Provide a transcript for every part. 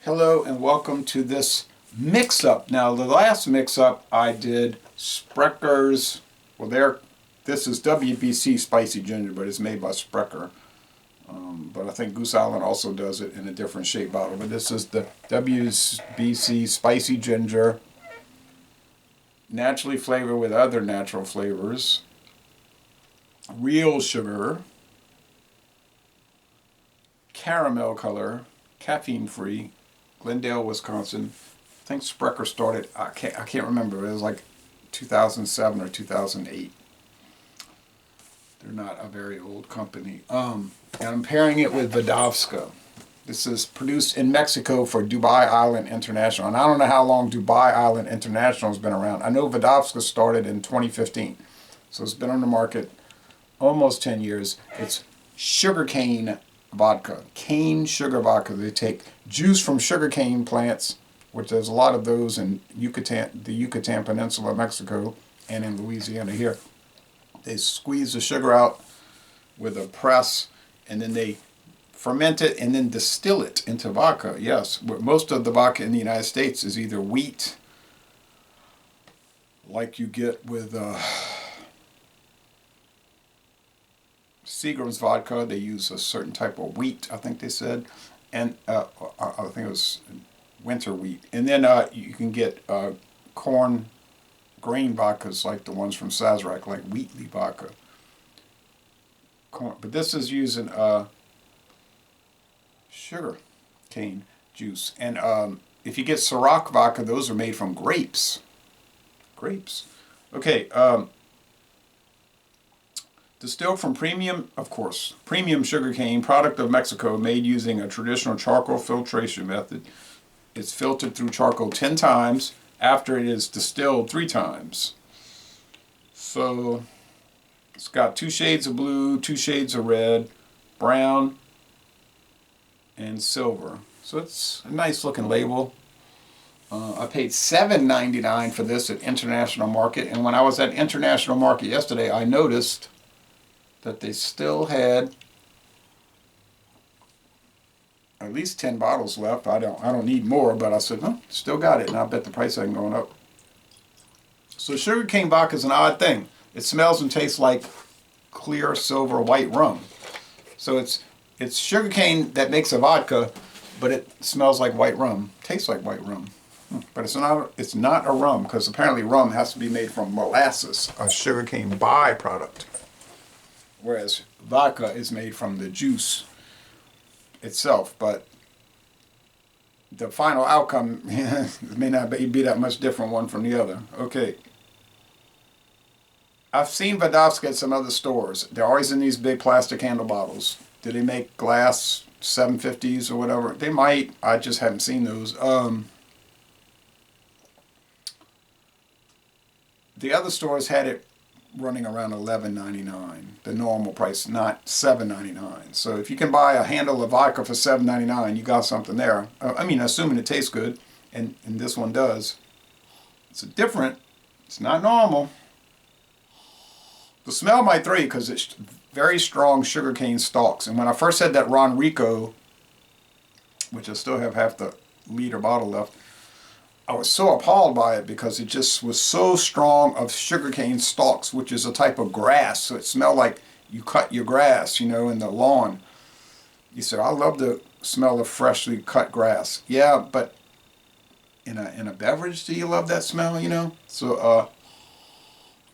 Hello and welcome to this mix-up. Now the last mix-up I did Sprecker's, this is WBC Spicy Ginger, but it's made by Sprecher. But I think Goose Island also does it in a different shape bottle. But this is the WBC Spicy Ginger, naturally flavored with other natural flavors, real sugar, caramel color, caffeine-free, Glendale, Wisconsin. I think Sprecher started, I can't remember, it was like 2007 or 2008. They're not a very old company. And I'm pairing it with Vodoffska. This is produced in Mexico for Dubai Island International. And I don't know how long Dubai Island International has been around. I know Vodoffska started in 2015. So it's been on the market almost 10 years. It's sugarcane vodka, cane sugar vodka. They take juice from sugarcane plants, which there's a lot of those in the Yucatan Peninsula of Mexico and in Louisiana here. They squeeze the sugar out with a press, and then they ferment it and then distill it into vodka. Yes, most of the vodka in the United States is either wheat, like you get with Seagram's vodka. They use a certain type of wheat, I think they said, and I think it was winter wheat. And then you can get corn grain vodkas like the ones from Sazerac, like Wheatley vodka. But this is using sugar cane juice. And if you get Ciroc vodka, those are made from grapes. Grapes. Okay. Distilled from premium sugarcane, product of Mexico, made using a traditional charcoal filtration method. It's filtered through charcoal 10 times after it is distilled 3 times. So it's got 2 shades of blue, 2 shades of red, brown, and silver. So it's a nice looking label. I paid $7.99 for this at International Market, and when I was at International Market yesterday, I noticed that they still had at least 10 bottles left. I don't need more, but I said, still got it, and I bet the price ain't going up. So sugarcane vodka is an odd thing. It smells and tastes like clear silver white rum. So it's sugarcane that makes a vodka, but it smells like white rum, tastes like white rum. But it's not a rum, because apparently rum has to be made from molasses, a sugarcane byproduct. Whereas vodka is made from the juice itself, but the final outcome may not be that much different one from the other. Okay. I've seen Vodoffska at some other stores. They're always in these big plastic handle bottles. Do they make glass 750s or whatever? They might. I just haven't seen those. The other stores had it running around $11.99, the normal price, not $7.99. So if you can buy a handle of vodka for $7.99, you got something there. I mean, assuming it tastes good, and this one does. It's different. It's not normal. The smell might throw you because it's very strong sugarcane stalks. And when I first had that Ron Rico, which I still have half the liter bottle left, I was so appalled by it because it just was so strong of sugarcane stalks, which is a type of grass. So it smelled like you cut your grass, in the lawn. You said, I love the smell of freshly cut grass. Yeah, but in a beverage, do you love that smell, So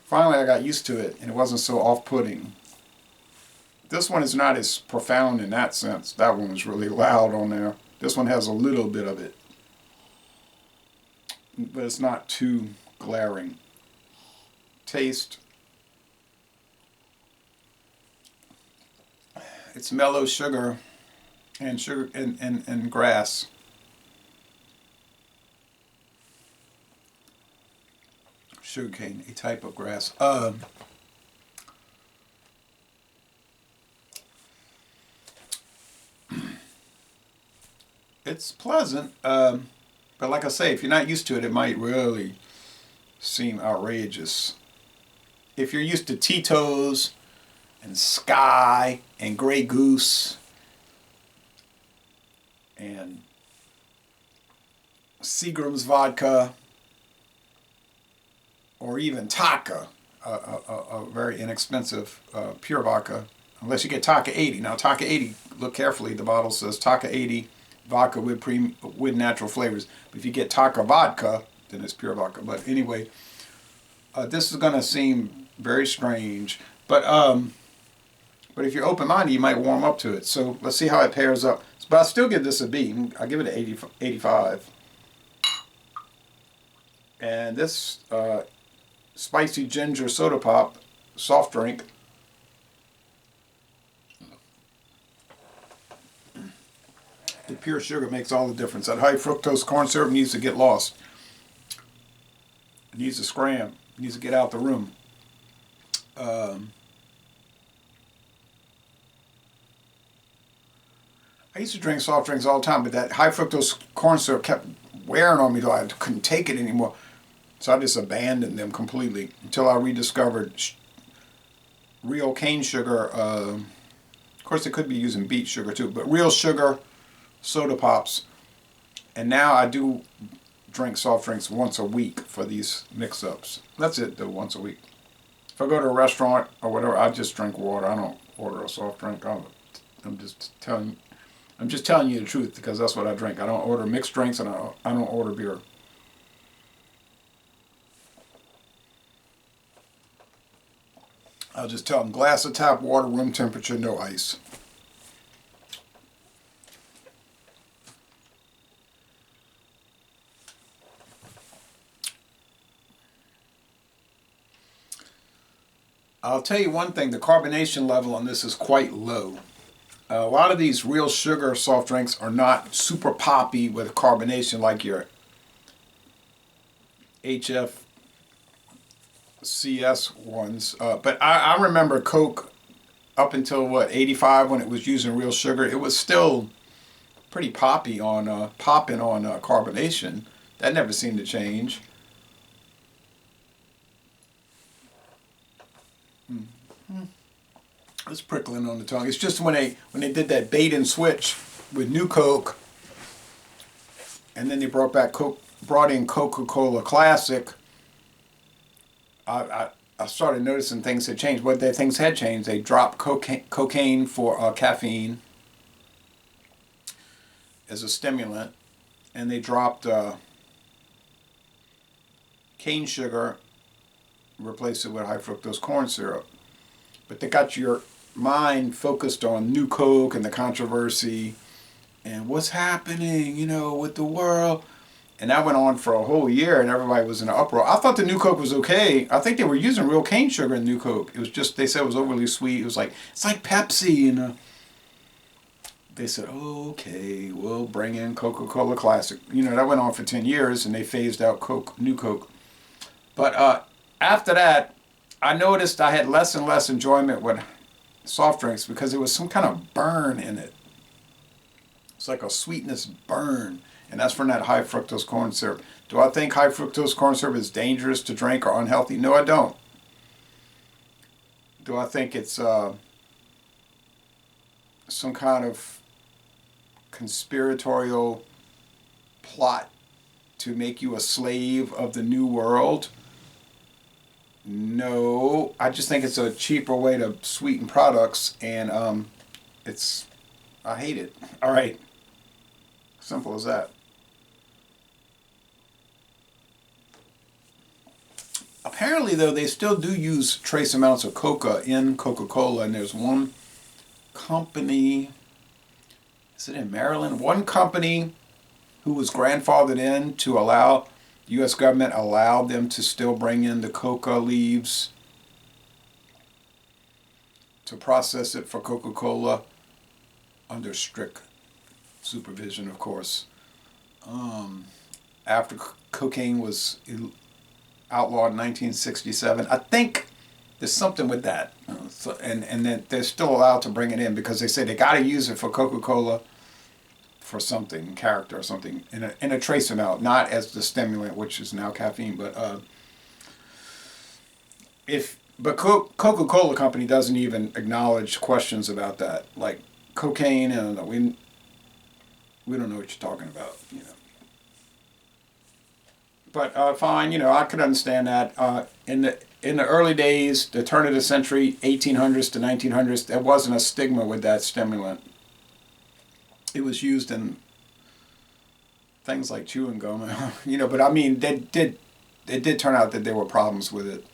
finally I got used to it, and it wasn't so off-putting. This one is not as profound in that sense. That one was really loud on there. This one has a little bit of it, but it's not too glaring. Taste. It's mellow sugar and grass. Sugarcane, a type of grass. It's pleasant. But like I say, if you're not used to it, it might really seem outrageous. If you're used to Tito's and Sky and Grey Goose and Seagram's vodka, or even Taka, a very inexpensive pure vodka, unless you get Taka 80. Now Taka 80, look carefully, the bottle says Taka 80 vodka with natural flavors. But if you get Taka vodka, then it's pure vodka. But anyway, this is going to seem very strange, but if you're open-minded, you might warm up to it. So let's see how it pairs up. But I still give this a B. I give it an 85. And this spicy ginger soda pop soft drink, the pure sugar makes all the difference. That high fructose corn syrup needs to get lost. It needs to scram. It needs to get out the room. I used to drink soft drinks all the time, but that high fructose corn syrup kept wearing on me till I couldn't take it anymore. So I just abandoned them completely until I rediscovered real cane sugar. Of course, it could be using beet sugar too, but real sugar soda pops. And now I do drink soft drinks once a week for these mix-ups. That's it, though, once a week. If I go to a restaurant or whatever, I just drink water. I don't order a soft drink. I'm just telling you the truth, because that's what I drink. I don't order mixed drinks, and I don't order beer. I'll just tell them glass of tap water, room temperature, no ice. I'll tell you one thing, the carbonation level on this is quite low. A lot of these real sugar soft drinks are not super poppy with carbonation like your HFCS ones. But I remember Coke up until, 85, when it was using real sugar. It was still pretty popping on carbonation. That never seemed to change. It's prickling on the tongue. It's just when they did that bait and switch with New Coke, and then they brought in Coca-Cola Classic. I started noticing things had changed. What things had changed, they dropped cocaine for caffeine as a stimulant, and they dropped cane sugar, replaced it with high fructose corn syrup. But they got your mind focused on New Coke and the controversy and what's happening, with the world. And that went on for a whole year, and everybody was in an uproar. I thought the New Coke was okay. I think they were using real cane sugar in New Coke. It was just, they said it was overly sweet. It was like, it's like Pepsi. They said, oh, okay, we'll bring in Coca-Cola Classic. That went on for 10 years, and they phased out New Coke. But after that, I noticed I had less and less enjoyment with soft drinks because there was some kind of burn in it. It's like a sweetness burn, and that's from that high fructose corn syrup. Do I think high fructose corn syrup is dangerous to drink or unhealthy? No, I don't. Do I think it's some kind of conspiratorial plot to make you a slave of the new world? No, I just think it's a cheaper way to sweeten products, and I hate it. All right, simple as that. Apparently, though, they still do use trace amounts of coca in Coca-Cola, and there's one company, is it in Maryland? One company who was grandfathered in to allow, the U.S. government allowed them to still bring in the coca leaves to process it for Coca-Cola under strict supervision, of course. After cocaine was outlawed in 1967, I think there's something with that. And then they're still allowed to bring it in because they say they got to use it for Coca-Cola for something, character or something, in a trace amount, not as the stimulant, which is now caffeine. But Coca-Cola Company doesn't even acknowledge questions about that, like cocaine. And we don't know what you're talking about. But fine, you know, I could understand that. In the early days, the turn of the century, 1800s to 1900s, there wasn't a stigma with that stimulant. It was used in things like chewing gum, you know. But I mean, it did turn out that there were problems with it,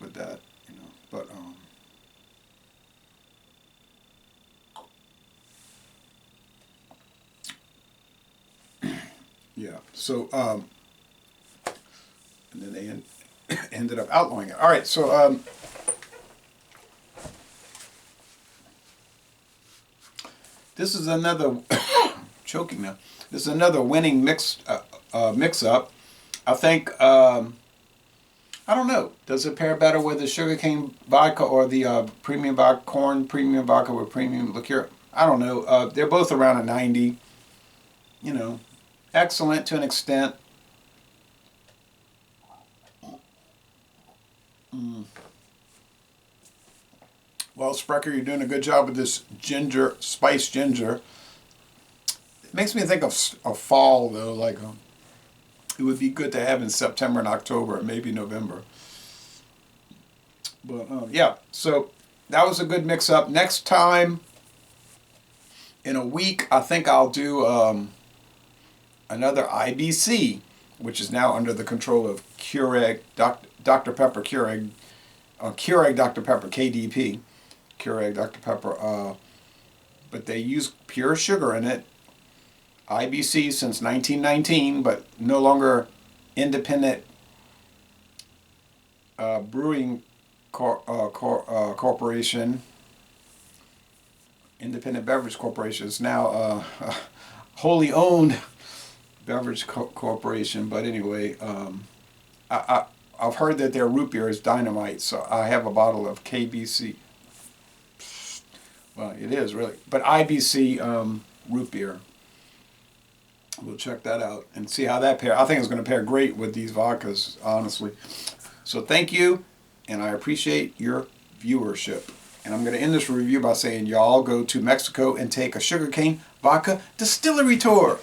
with that, you know. But yeah. So and then they ended up outlawing it. All right. So this is another choking now. This is another winning mix up. I think I don't know. Does it pair better with the sugarcane vodka or the premium vodka, corn premium vodka with premium liqueur? I don't know. They're both around a 90. You know, excellent to an extent. Mm. Well, Sprecher, you're doing a good job with this ginger, spiced ginger. It makes me think of fall, though. Like it would be good to have in September and October, and maybe November. But yeah, so that was a good mix-up. Next time, in a week, I think I'll do another IBC, which is now under the control of Keurig, Dr. Pepper Keurig, Keurig Dr. Pepper, KDP, Keurig Dr. Pepper. But they use pure sugar in it. IBC since 1919, but no longer independent brewing corporation. Independent Beverage Corporation is now wholly owned beverage corporation. But anyway, I've heard that their root beer is dynamite, so I have a bottle of KBC. Well, it is really, but IBC root beer. We'll check that out and see how that pairs. I think it's going to pair great with these vodkas, honestly. So thank you, and I appreciate your viewership. And I'm going to end this review by saying y'all go to Mexico and take a sugarcane vodka distillery tour.